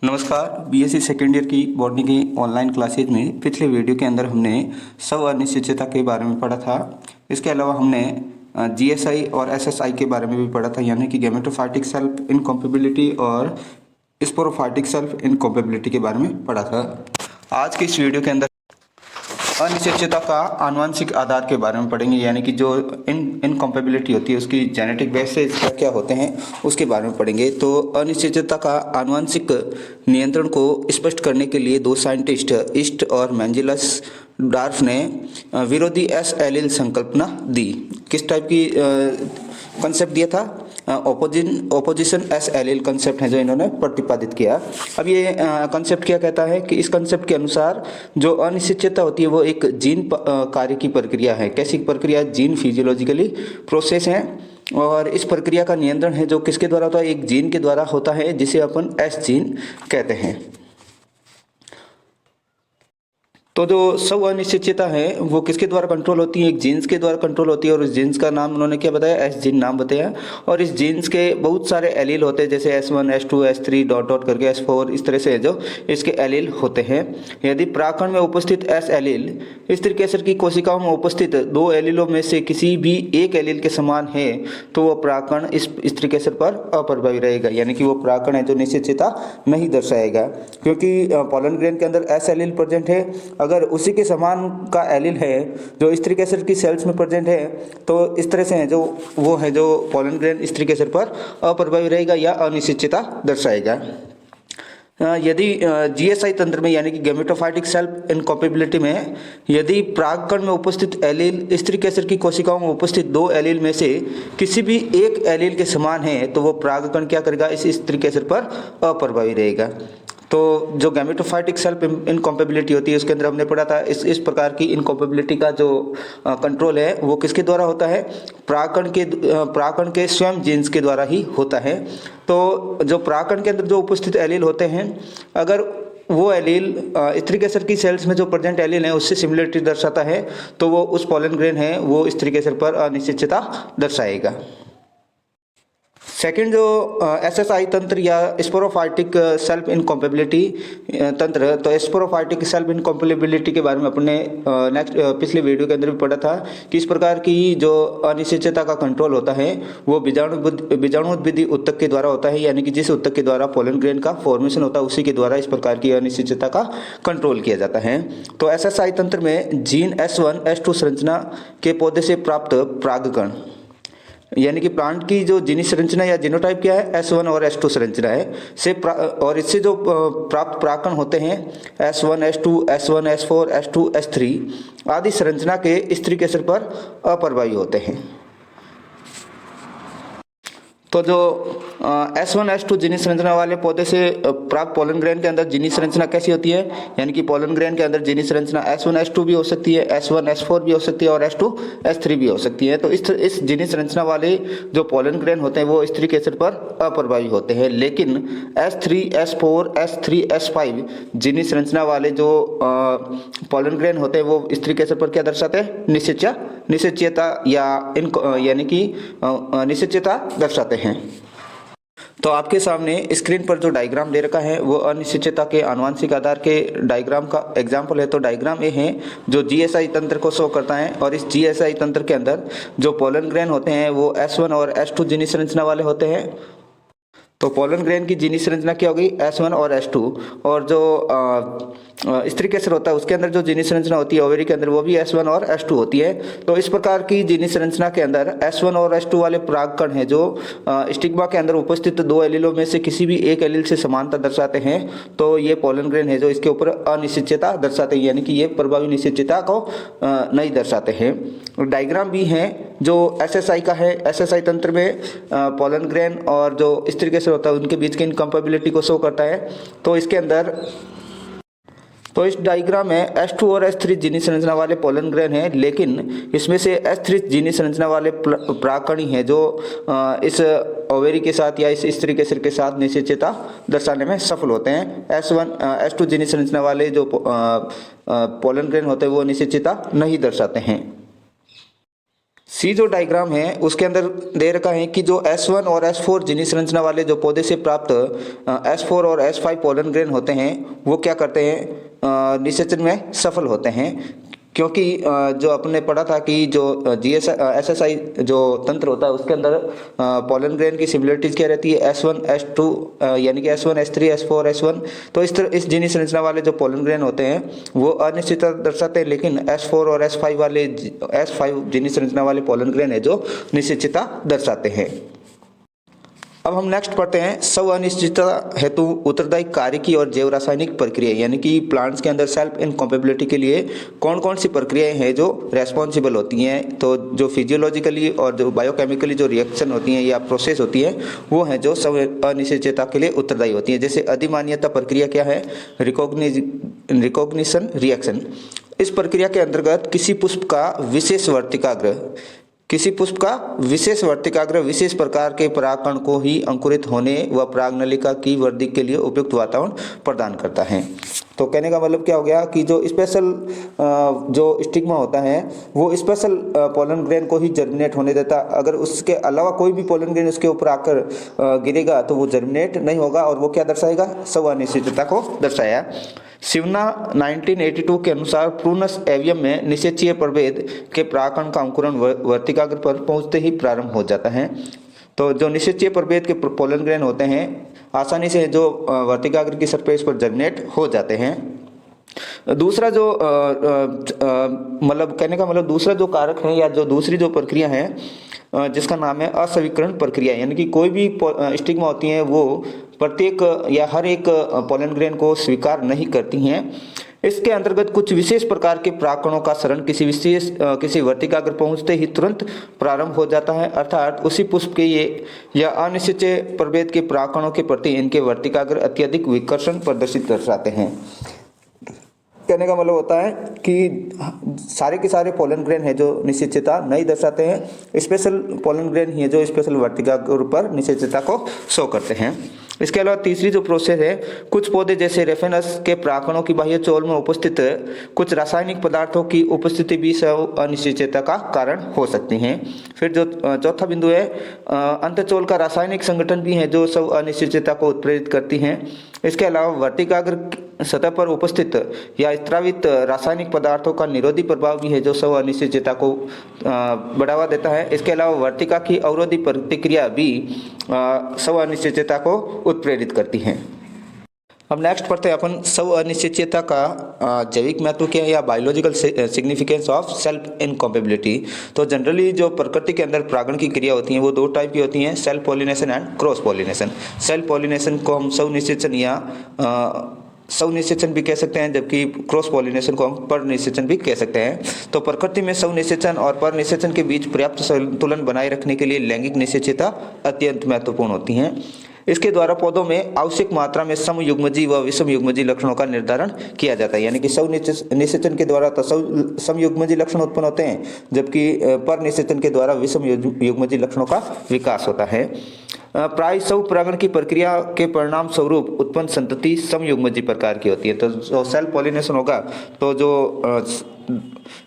नमस्कार। BSc second year की botany की ऑनलाइन क्लासेज में पिछले वीडियो के अंदर हमने स्व अनिश्चितता के बारे में पढ़ा था। इसके अलावा हमने जीएसआई और एसएसआई के बारे में भी पढ़ा था, यानी कि गैमेटोफाइटिक सेल्फ इनकॉम्पेबिलिटी और स्पोरोफाइटिक सेल्फ इनकॉम्पेबिलिटी के बारे में पढ़ा था। आज के इस वीडियो के अंदर अनिश्चितता का आनुवंशिक आधार के बारे में पढ़ेंगे, यानी कि जो इनकॉम्पेबिलिटी होती है उसकी जेनेटिक बेसिस क्या क्या होते हैं उसके बारे में पढ़ेंगे। तो अनिश्चितता का आनुवंशिक नियंत्रण को स्पष्ट करने के लिए दो साइंटिस्ट ईस्ट और मेंजेलस डार्फ ने विरोधी एस एलील संकल्पना दी। किस टाइप की कॉन्सेप्ट दिया था? ओपोजिशन एस एलील कंसेप्ट है जो इन्होंने प्रतिपादित किया। अब ये कंसेप्ट क्या कहता है कि इस कंसेप्ट के अनुसार जो अनिश्चितता होती है वो एक जीन कार्य की प्रक्रिया है। कैसी प्रक्रिया? जीन फिजियोलॉजिकली प्रोसेस है और इस प्रक्रिया का नियंत्रण है जो किसके द्वारा होता है? एक जीन के द्वारा होता है जिसे अपन एस जीन कहते हैं। तो जो स्व अनिश्चितता है वो किसके द्वारा कंट्रोल होती है? एक जीन्स के द्वारा कंट्रोल होती है और इस जीन्स का नाम उन्होंने क्या बताया? एस जीन नाम बताया। और इस जीन्स के बहुत सारे एलील होते हैं, जैसे S1, S2, S3 dot dot करके S4, इस तरह से जो इसके एलील होते हैं। यदि प्राकण में उपस्थित एस एलील स्त्री केसर की कोशिकाओं में उपस्थित दो एलीलों में से किसी भी एक एलील के समान है तो वो प्राकण इस स्त्री केसर पर अप्रभावी रहेगा, यानी कि वो प्राकण है जो निश्चितता नहीं दर्शाएगा, क्योंकि पॉलन ग्रेन के अंदर एस एलील प्रेजेंट है। अगर उसी के समान का एलील है जो स्त्री केसर की सेल्स में प्रेजेंट है तो इस तरह से है जो वो है जो पॉलन ग्रेन स्त्री केसर पर अप्रभावी रहेगा या अनिश्चितता दर्शाएगा। यदि जीएसआई तंत्र में यानी कि गैमेटोफाइटिक सेल्फ इनकॉम्पेबिलिटी में यदि प्रागकण में उपस्थित एलील स्त्री केसर की कोशिकाओं में उपस्थित दो एलील में से किसी भी एक एलील के समान है तो वो प्रागकण क्या करेगा? इस स्त्री केसर पर अप्रभावी रहेगा। तो जो गैमेटोफाइटिक सेल्फ इनकॉम्पेबिलिटी होती है उसके अंदर हमने पढ़ा था इस प्रकार की इनकॉम्पेबिलिटी का जो कंट्रोल है वो किसके द्वारा होता है? प्राकण के स्वयं जीन्स के द्वारा ही होता है। तो जो प्राकण के अंदर जो उपस्थित एलील होते हैं, अगर वो एलील स्त्री केसर की सेल्स में जो प्रेजेंट एलील है उससे सिमिलरिटी दर्शाता है तो वो उस पॉलन ग्रेन है वो स्त्री केसर पर अनिश्चितता दर्शाएगा। सेकेंड जो एसएसआई तंत्र या स्पोरोफाइटिक सेल्फ इनकॉम्पेबिलिटी तंत्र, तो स्पोरोफाइटिक सेल्फ इनकॉम्पेबिलिटी के बारे में अपने पिछले वीडियो के अंदर भी पढ़ा था कि इस प्रकार की जो अनिश्चितता का कंट्रोल होता है वो बीजाणुविद्धि उत्तक के द्वारा होता है, यानी कि जिस उत्तक के द्वारा पोलन ग्रेन का फॉर्मेशन होता है उसी के द्वारा इस प्रकार की अनिश्चितता का कंट्रोल किया जाता है। तो एसएसआई तंत्र में जीन S1, S2 संरचना के पौधे से प्राप्त प्रागकण, यानी कि प्लांट की जो जीनी संरचना या जीनोटाइप क्या है? S1 और S2 संरचना है से और इससे जो प्राप्त प्राकण होते हैं S1, S2, S1, S4, S2, S3 आदि संरचना के स्त्री केसर पर अप्रभावी होते हैं। तो जो S1, S2 जीनी संरचना वाले पौधे से प्राप्त पोलन ग्रेन के अंदर जीनी संरचना कैसी होती है? यानी कि पोलन ग्रेन के अंदर जीनी संरचना S1, S2 भी हो सकती है, S1, S4 भी हो सकती है और S2, S3 भी हो सकती है। तो इस जीनी संरचना वाले जो पोलन ग्रेन होते हैं वो स्त्री केसर पर अप्रभावी होते हैं, लेकिन S3, S4, S3, S5 जीनी संरचना वाले जो पोलन ग्रेन होते हैं वो स्त्री केसर पर क्या दर्शाते हैं? निश्चितता यानी कि निश्चितता दर्शाते हैं। तो आपके सामने स्क्रीन पर जो डायग्राम दे रखा है वो अनिश्चितता के आनुवंशिक आधार के डायग्राम का एग्जाम्पल है। तो डायग्राम ये है जो जीएसआई तंत्र को शो करता है और इस जीएसआई तंत्र के अंदर जो पोलन ग्रेन होते हैं वो S1 और S2 जीनी संरचना वाले होते हैं। तो पोलन ग्रेन की जीनी संरचना क्या होगी? S1 और S2, और जो स्त्री केसर होता है उसके अंदर जो जीनी संरचना होती है ओवेरी के अंदर वो भी S1 और S2 होती है। तो इस प्रकार की जीनी संरचना के अंदर S1 और S2 वाले परागकण हैं जो स्टिग्मा के अंदर उपस्थित दो एलीलों में से किसी भी एक एलील से समानता दर्शाते हैं, तो ये पोलन ग्रेन है जो इसके ऊपर अनिश्चितता दर्शाते हैं, यानी कि ये प्रभावी निश्चितता को नहीं दर्शाते हैं। डायग्राम भी है जो एसएसआई का है। एसएसआई तंत्र में पोलन ग्रेन और जो स्त्री केसर होता है उनके बीच की इनकॉम्पेबिलिटी को शो करता है। तो इसके अंदर तो इस डायग्राम में S2 और S3 जीनी संरचना वाले पोलन ग्रेन हैं, लेकिन इसमें से S3 जीनी संरचना वाले प्राकणी हैं जो इस ओवेरी के साथ या इस स्त्री केसर के साथ निश्चितता दर्शाने में सफल होते हैं। S2 जीनी संरचना वाले जो पोलन ग्रेन होते हैं वो निश्चितता नहीं दर्शाते हैं। सी जो डायग्राम है उसके अंदर दे रखा है कि जो S1 और S4 जिनी संरचना वाले जो पौधे से प्राप्त S4 और S5 पोलन ग्रेन होते हैं वो क्या करते हैं, निषेचन में सफल होते हैं। क्योंकि जो अपने पढ़ा था कि जो SSI जो तंत्र होता है उसके अंदर पोलन ग्रेन की सिमिलरिटीज क्या रहती है, S1 S2 यानी कि S1 S3 S4 S1। तो इस तरह इस जिनी संरचना वाले जो पोलन ग्रेन होते हैं वो अनिश्चितता दर्शाते हैं, लेकिन S4 और S5 जिनी संरचना वाले पोलन ग्रेन है जो निश्चितता दर्शाते हैं। अब हम नेक्स्ट पढ़ते हैं स्व अनिश्चितता हेतु उत्तरदायी कार्यकी और जैव रासायनिक प्रक्रिया, यानी कि प्लांट्स के अंदर सेल्फ इनकॉम्पेबिलिटी के लिए कौन कौन सी प्रक्रियाएं हैं जो रेस्पॉन्सिबल होती हैं। तो जो फिजियोलॉजिकली और जो बायोकेमिकली जो रिएक्शन होती हैं या प्रोसेस होती है वो हैं जो स्व अनिश्चितता के लिए उत्तरदायी होती हैं। जैसे अधिमान्यता प्रक्रिया क्या है, रिकॉग्निशन रिएक्शन। इस प्रक्रिया के अंतर्गत किसी पुष्प का विशेष वर्तिकाग्र विशेष प्रकार के परागकण को ही अंकुरित होने व परागनलिका की वृद्धि के लिए उपयुक्त वातावरण प्रदान करता है। तो कहने का मतलब क्या हो गया कि जो स्पेशल जो स्टिग्मा होता है वो स्पेशल पोलन ग्रेन को ही जर्मिनेट होने देता। अगर उसके अलावा कोई भी पोलन ग्रेन उसके ऊपर आकर गिरेगा तो वो जर्मिनेट नहीं होगा, और वो क्या दर्शाएगा, स्व अनिश्चितता को दर्शाया। सिवना 1982 के अनुसार प्रूनस एवियम में निषेचीय प्रभेद के परागकण का अंकुरण वर्तिकाग्र पर पहुंचते ही प्रारंभ हो जाता है। तो जो निषेचीय प्रभेद के पोलन ग्रेन होते हैं आसानी से जो वर्तिकाग्र की सरफेस पर जर्मिनेट हो जाते हैं। दूसरा जो मतलब कहने का मतलब दूसरा जो कारक है या जो दूसरी जो प्रक्रिया है जिसका नाम है असवीकरण प्रक्रिया, यानी कि कोई भी स्टिग्मा होती है वो प्रत्येक या हर एक पोलन ग्रेन को स्वीकार नहीं करती हैं। इसके अंतर्गत कुछ विशेष प्रकार के परागकणों का सरण किसी वर्तिकाग्र पहुंचते ही तुरंत प्रारंभ हो जाता है, अर्थात उसी पुष्प के ये या अनिश्चित प्रभेद के परागकणों के प्रति इनके वर्तिकाग्र अत्यधिक विकर्षण प्रदर्शित दर्शाते हैं। कहने का मतलब होता है कि सारे के सारे पोलन ग्रेन है जो निश्चितता नहीं दर्शाते हैं, स्पेशल पोलन ग्रेन ही है जो स्पेशल वर्तिकाग्र पर निश्चितता को शो करते हैं। इसके अलावा तीसरी जो प्रोसेस है, कुछ पौधे जैसे रेफेनस के परागकणों की बाह्य चोल में उपस्थित कुछ रासायनिक पदार्थों की उपस्थिति भी स्व अनिश्चितता का कारण हो सकती हैं। फिर जो चौथा बिंदु है, अंतचोल का रासायनिक संगठन भी है जो स्व अनिश्चितता को उत्प्रेरित करती हैं। इसके अलावा वर्तिकाग्र सतह पर उपस्थित या स्त्रावित रासायनिक पदार्थों का निरोधी प्रभाव भी है जो स्व अनिश्चितता को बढ़ावा देता है। इसके अलावा वर्तिका की अवरोधी प्रतिक्रिया भी स्व अनिश्चितता को उत्प्रेरित करती हैं। अब नेक्स्ट पढ़ते हैं अपन स्व अनिश्चितता का जैविक महत्व क्या है या बायोलॉजिकल सिग्निफिकेंस ऑफ सेल्फ इनकॉम्पेबिलिटी। तो जनरली जो प्रकृति के अंदर परागण की क्रिया होती है वो दो टाइप की होती हैं, self pollination and cross pollination. Self pollination को हम स्व निषेचन या स्व निषेचन भी कह सकते हैं, जबकि क्रॉस पॉलिनेशन को हम पर निषेचन भी कह सकते हैं। तो प्रकृति में स्व निषेचन और पर निषेचन के बीच पर्याप्त संतुलन बनाए रखने के लिए लैंगिक निषेचता अत्यंत महत्वपूर्ण होती हैं। इसके द्वारा पौधों में आवश्यक मात्रा में समयुग्मजी व विषमयुग्मजी लक्षणों का निर्धारण किया जाता है, यानी कि स्व निषेचन के द्वारा तो समयुग्मजी लक्षण उत्पन्न होते हैं, जबकि पर निषेचन के द्वारा विषमयुग्मजी लक्षणों का विकास होता है। प्राय स्व परागण की प्रक्रिया के परिणाम स्वरूप उत्पन्न संतति समयुग्मजी प्रकार की होती है। तो जो सेल्फ पॉलिनेशन होगा तो जो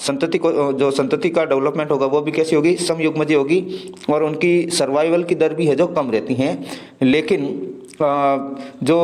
संतति का डेवलपमेंट होगा वो भी कैसी होगी, समयुग्मजी होगी, और उनकी सर्वाइवल की दर भी है जो कम रहती हैं। लेकिन जो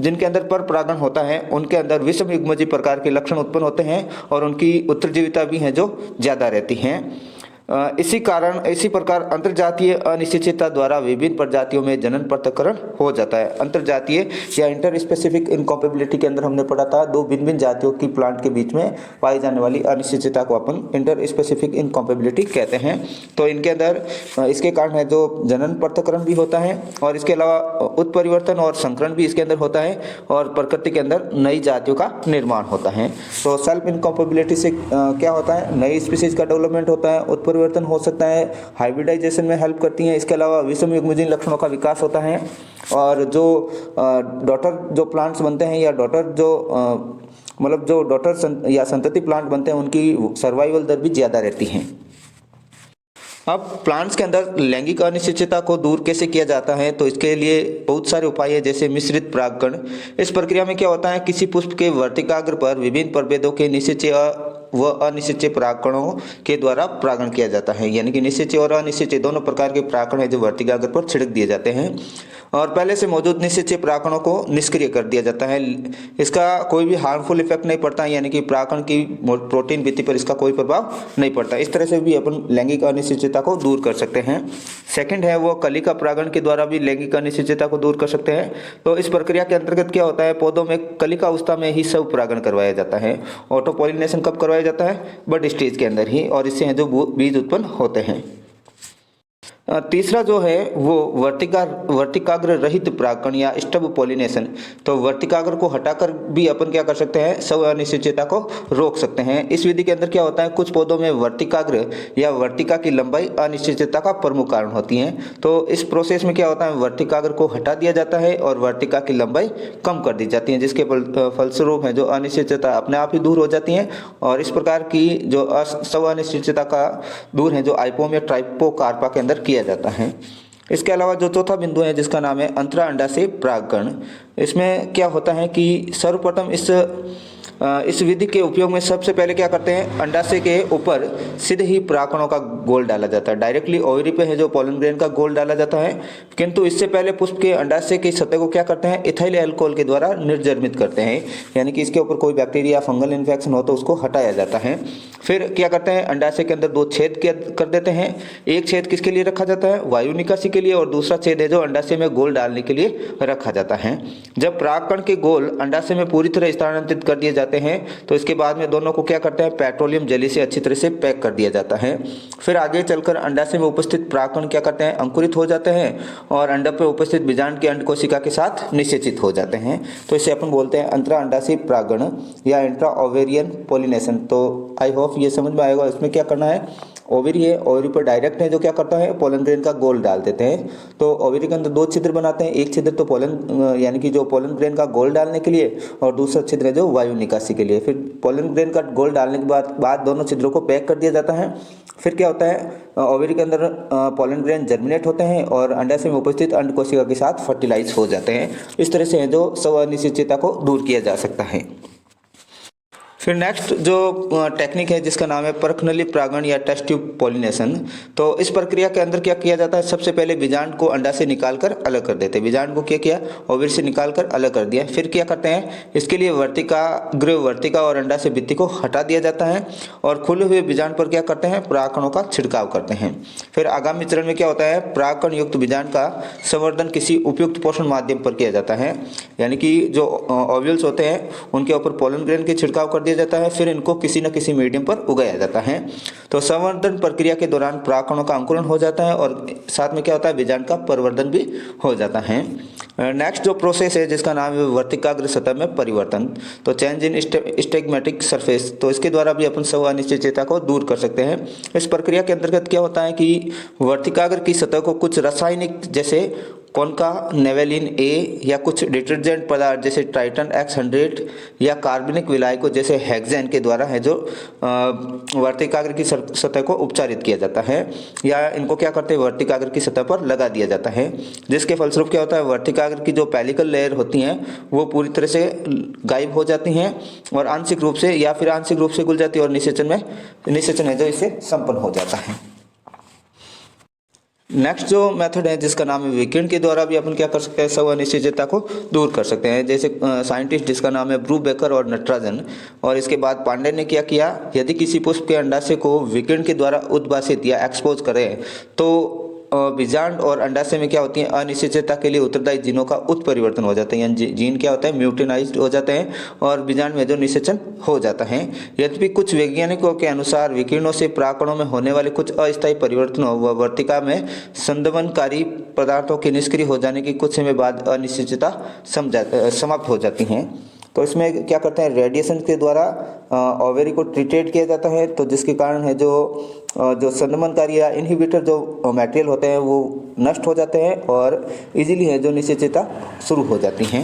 जिनके अंदर पर परागण होता है उनके अंदर विषम युग्मजी प्रकार के लक्षण उत्पन्न होते हैं और उनकी उत्तरजीविता भी है जो ज़्यादा रहती हैं। इसी प्रकार अंतरजातीय अनिश्चितता द्वारा विभिन्न प्रजातियों में जनन पृथक्करण हो जाता है। अंतरजातीय या इंटर स्पेसिफिक इनकॉम्पेबिलिटी के अंदर हमने पढ़ा था दो भिन्न भिन्न जातियों की प्लांट के बीच में पाई जाने वाली अनिश्चितता को अपन इंटर स्पेसिफिक इनकॉम्पेबिलिटी कहते हैं। तो इनके अंदर इसके कारण है जो जनन पृथक्करण भी होता है और इसके अलावा उत्परिवर्तन और संकरण भी इसके अंदर होता है और प्रकृति के अंदर नई जातियों का निर्माण होता है। तो सेल्फ इनकॉम्पेबिलिटी से क्या होता है, नई स्पीसीज का डेवलपमेंट होता है, उत्परिवर्तन हो सकता है, हाइब्रिडाइजेशन में हेल्प करती हैं। इसके अलावा विषम युग्मजीन लक्षणों का विकास होता है और जो डॉटर जो प्लांट्स बनते हैं या डॉटर जो मतलब जो डॉटर या संतति प्लांट बनते हैं उनकी सर्वाइवल दर भी ज़्यादा रहती है। अब प्लांट्स के अंदर लैंगिक अनिश्चितता को दूर कैसे किया जाता है, तो इसके लिए बहुत सारे उपाय है, जैसे मिश्रित परागकण। इस प्रक्रिया में क्या होता है, किसी पुष्प के वर्तिकाग्र पर विभिन्न प्रभेदों के निषेचीय व अनिषेच्य परागकणों के द्वारा परागण किया जाता है। यानी कि निषेच्य और अनिषेच्य दोनों प्रकार के परागकण है जो वर्तिकाग्र पर छिड़क दिए जाते हैं और पहले से मौजूद निषेच्य परागकणों को निष्क्रिय कर दिया जाता है। इसका कोई भी हार्मफुल इफेक्ट नहीं पड़ता, यानी कि परागकण की प्रोटीन भित्ति पर इसका कोई प्रभाव नहीं पड़ता। इस तरह से भी अपन लैंगिक अनिश्चितता को दूर कर सकते हैं। सेकंड है वो कलिका परागण के द्वारा भी लैंगिक अनिश्चितता को दूर कर सकते हैं। तो इस प्रक्रिया के अंतर्गत क्या होता है, पौधों में कलिका अवस्था में ही सब परागण करवाया जाता है। ऑटो पॉलिनेशन कब करवाया जाता है, बड स्टेज के अंदर ही, और इससे जो बीज उत्पन्न होते हैं। तीसरा जो है वो वर्तिकाग्र रहित परागकण या स्टब पॉलिनेशन। तो वर्तिकाग्र को हटाकर भी अपन क्या कर सकते हैं, स्व अनिश्चितता को रोक सकते हैं। इस विधि के अंदर क्या होता है, कुछ पौधों में वर्तिकाग्र या वर्तिका की लंबाई अनिश्चितता का प्रमुख कारण होती है। तो इस प्रोसेस में क्या होता है, वर्तिकाग्र को हटा दिया जाता है और वर्तिका की लंबाई कम कर दी जाती है, जिसके फलस्वरूप है जो अनिश्चितता अपने आप ही दूर हो जाती है। और इस प्रकार की जो स्व अनिश्चितता का दूर है जो आइपोम या ट्राइपोकार्पा के अंदर किया जाता है। इसके अलावा जो चौथा बिंदु है जिसका नाम है अंतरा अंडाशय परागकण, इसमें क्या होता है कि सर्वप्रथम इस विधि के उपयोग में सबसे पहले क्या करते हैं, अंडाशय के ऊपर सीधे ही परागकणों का गोल डाला जाता है। डायरेक्टली ओवरी पे है जो पोलन ग्रेन का गोल डाला जाता है, किंतु इससे पहले पुष्प के अंडाशय की सतह को क्या करते हैं, इथाइल अल्कोहल के द्वारा निर्जर्मित करते हैं। यानी कि इसके ऊपर कोई बैक्टीरिया फंगल इन्फेक्शन हो तो उसको हटाया जाता है। फिर क्या करते हैं, अंडाशय के अंदर दो छेद कर देते हैं। एक छेद किसके लिए रखा जाता है, वायु निकासी के लिए, और दूसरा छेद है जो अंडाशय में गोल डालने के लिए रखा जाता है। जब परागकण के गोल अंडाशय में पूरी तरह स्थानांतरित कर दिए जाते हैं तो इसके बाद में दोनों को क्या करते हैं, पेट्रोलियम जेली से अच्छी तरह से पैक कर दिया जाता है। फिर आगे चलकर अंडाशय में उपस्थित परागकण क्या करते हैं, अंकुरित हो जाते हैं और अंडक में उपस्थित बीजांड के अंड कोशिका के साथ निषेचित हो जाते हैं। तो इसे अपन बोलते हैं अंतरा अंडाशय परागण या इंट्रा ओवेरियन पॉलिनेशन। तो आई होप ये समझ में आएगा। इसमें क्या करना है, ओवरी है, ओवरी पर डायरेक्ट है जो क्या करता है, पोलन ग्रेन का गोल डाल देते हैं। तो ओवरी के अंदर दो छिद्र बनाते हैं, एक छिद्र तो पोलन यानी कि जो पोलन ग्रेन का गोल डालने के लिए, और दूसरा छिद्र है जो वायु निकासी के लिए। फिर पोलन ग्रेन का गोल डालने के बाद दोनों छिद्रों को पैक कर दिया जाता है। फिर क्या होता है, ओवरी के अंदर पोलन ग्रेन जर्मिनेट होते हैं और अंडाशय में उपस्थित अंड कोशिका के साथ फर्टिलाइज हो जाते हैं। इस तरह से है जो स्व अनिश्चितता को दूर किया जा सकता है। फिर नेक्स्ट जो टेक्निक है जिसका नाम है परखनली परागण या टेस्ट ट्यूब पॉलिनेशन। तो इस प्रक्रिया के अंदर क्या किया जाता है, सबसे पहले बीजांड को अंडा से निकालकर अलग कर देते हैं। बीजांड को क्या किया, ओवरी से निकालकर अलग कर दिया। फिर क्या करते हैं, इसके लिए वर्तिका और अंडा से भित्ति को हटा दिया जाता है और खुले हुए बीजांड पर क्या करते हैं, परागकणों का छिड़काव करते हैं। फिर आगामी चरण में क्या होता है, परागकण युक्त बीजांड का संवर्धन किसी उपयुक्त पोषण माध्यम पर किया जाता है। यानी कि जो ओव्यूल्स होते हैं उनके ऊपर पोलन ग्रेन के छिड़काव कर जाता है, फिर इनको किसी न किसी मीडियम पर उगाया जाता है। तो संवर्धन प्रक्रिया के दौरान परागकणों का अंकुरण हो जाता है और साथ में क्या होता है, बीजांड का प्रवर्धन भी हो जाता है। नेक्स्ट जो प्रोसेस है जिसका नाम है वर्तिकाग्र सतह में परिवर्तन, तो चेंज इन स्टेगमेटिक सरफेस। तो इसके द्वारा भी अपन स्व अनिश्चितता को दूर कर सकते हैं। इस प्रक्रिया के अंतर्गत क्या होता है कि वर्तिकाग्र की सतह को कुछ रासायनिक जैसे कौनका नेवेलिन ए या कुछ डिटर्जेंट पदार्थ जैसे टाइटन X100 या कार्बनिक विलायकों जैसे हेक्सेन के द्वारा है जो वर्तिकाग्र की सतह को उपचारित किया जाता है, या इनको क्या करते हैं, वर्तिकाग्र की सतह पर लगा दिया जाता है। जिसके फलस्वरूप क्या होता है, वर्तिकाग्र की जो पेलिकल लेयर होती हैं वो पूरी तरह से गायब हो जाती हैं और आंशिक रूप से या फिर आंशिक रूप से घुल जाती है और निषेचन है जो इससे संपन्न हो जाता है। नेक्स्ट जो मेथड है जिसका नाम है विकिरण के द्वारा भी अपन क्या कर सकते हैं, स्व अनिश्चितता को दूर कर सकते हैं। जैसे साइंटिस्ट जिसका नाम है ब्रूबेकर और नटराजन, और इसके बाद पांडे ने क्या किया, यदि किसी पुष्प के अंडाशय को विकिरण के द्वारा उद्भासित या एक्सपोज करें तो बीजांड और अंडाशय में क्या होती है, अनिश्चितता के लिए उत्तरदायी जीनों का उत्परिवर्तन हो जाता है। यानी जीन क्या होता है, म्यूटेनाइज्ड हो जाते हैं और बीजांड में जो निषेचन हो जाता है। यद्यपि कुछ वैज्ञानिकों के अनुसार विकिरणों से परागकणों में होने वाले कुछ अस्थायी परिवर्तनों व वर्तिका में संदमनकारी पदार्थों के निष्क्रिय हो जाने की कुछ समय बाद अनिश्चितता समाप्त हो जाती हैं। तो इसमें क्या करते हैं, रेडिएशन के द्वारा ओवेरी को ट्रीटेड किया जाता है, तो जिसके कारण है जो संदमनकारी या इनहिबिटर जो मटेरियल होते हैं वो नष्ट हो जाते हैं और इजीली है जो निषेचता शुरू हो जाती हैं।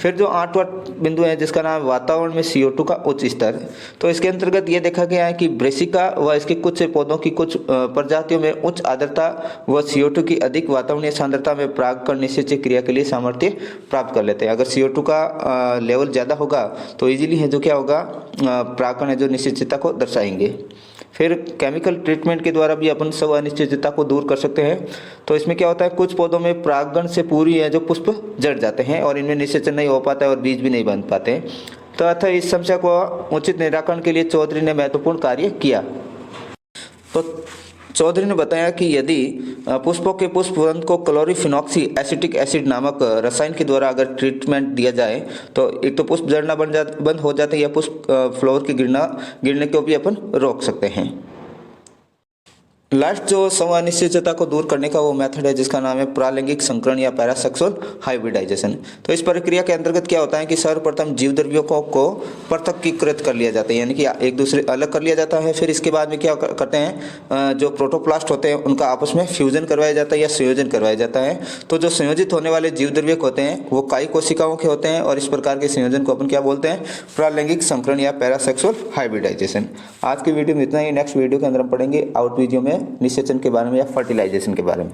फिर जो 8वां बिंदु है जिसका नाम है वातावरण में CO2 का उच्च स्तर। तो इसके अंतर्गत ये देखा गया है कि ब्रेसिका व इसके कुछ पौधों की कुछ प्रजातियों में उच्च आर्द्रता व CO2 की अधिक वातावरणीय सांद्रता में परागकण निषेचन क्रिया के लिए सामर्थ्य प्राप्त कर लेते हैं। अगर CO2 का लेवल ज़्यादा होगा तो इजीली है जो क्या होगा, परागकण है जो निषेचनता को दर्शाएंगे। फिर केमिकल ट्रीटमेंट के द्वारा भी अपन सब अनिश्चितता को दूर कर सकते हैं। तो इसमें क्या होता है, कुछ पौधों में परागण से पूरी है जो पुष्प जड़ जाते हैं और इनमें निषेचन नहीं हो पाता है और बीज भी नहीं बन पाते हैं। तो अतः इस समस्या को उचित निराकरण के लिए चौधरी ने महत्वपूर्ण कार्य किया। तो चौधरी ने बताया कि यदि पुष्पों के पुष्पवंत को क्लोरीफिनॉक्सी एसिटिक एसिड नामक रसायन के द्वारा अगर ट्रीटमेंट दिया जाए तो एक तो पुष्प जड़ना बंद हो जाते हैं या पुष्प फ्लावर के गिरने को भी अपन रोक सकते हैं। लास्ट जो समअनिश्चितता को दूर करने का वो मेथड है जिसका नाम है प्रालैंगिक संकरण या पैरासेक्सुअल हाइब्रिडाइजेशन। तो इस प्रक्रिया के अंतर्गत क्या होता है कि सर्वप्रथम जीव द्रव्यों को पृथक्कीकृत कर लिया जाता है, यानी कि एक दूसरे अलग कर लिया जाता है। फिर इसके बाद में क्या करते हैं, जो प्रोटोप्लास्ट होते हैं उनका आपस में फ्यूजन करवाया जाता है या संयोजन करवाया जाता है। तो जो संयोजित होने वाले जीव द्रव्य होते हैं वो कायी कोशिकाओं के होते हैं और इस प्रकार के संयोजन को अपन क्या बोलते हैं, प्रालैंगिक संकरण या पैरासेक्सुअल हाइब्रिडाइजेशन। आज की वीडियो में इतना ही। नेक्स्ट वीडियो के अंदर हम पढ़ेंगे आउट वीडियो में निषेचन के बारे में या फर्टिलाइजेशन के बारे में।